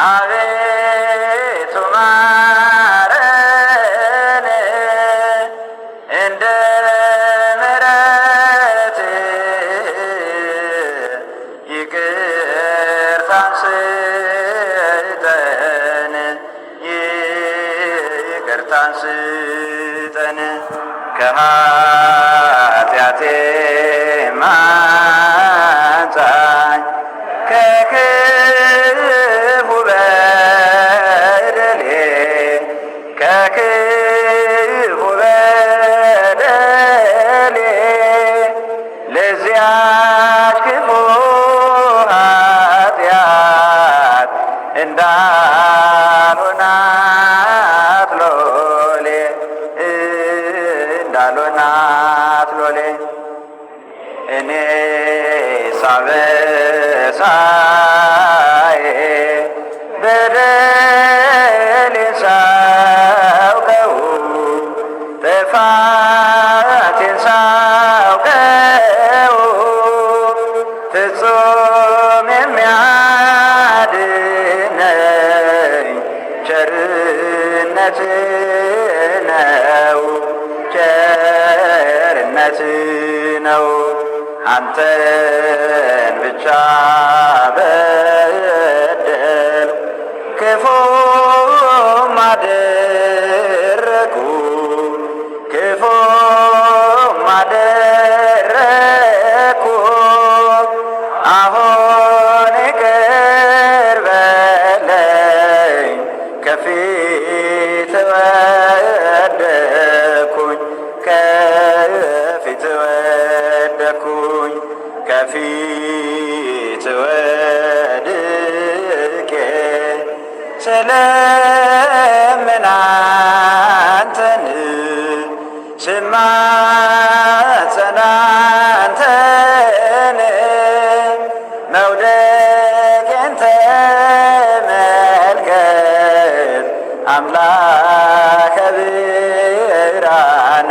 አቤቱ ማረን እንደ ምሕረትህ ይቅርታን ስጠን ይቅርታን ስጠን ከኃጢአቴ ማንጻኝ ከክፉ በደሌ ከክፉ በደሌ ለዚያች ክፉ ኃጢአት እንዳልሆናት ሎሌ እንዳልሆናት ሎሌ እኔ ሳበሳዬ በደሌን ሳውቀው ጥፋቴን ሳውቀው ፍጹም የሚያድነኝ ቸርነት ነው ቸርነት ነው አንተን ብቻ በደል ክፉም አደረግኩ ክፉም አደረግኩ አሁን ይቅር በለኝ ከፊት ወደኩኝ ከፊት ወደኩኝ ከፊት ወድቄ ስለምን አንተን ስማጸን አንተን መውደቄን ተመልከት አምላከ ብርሃን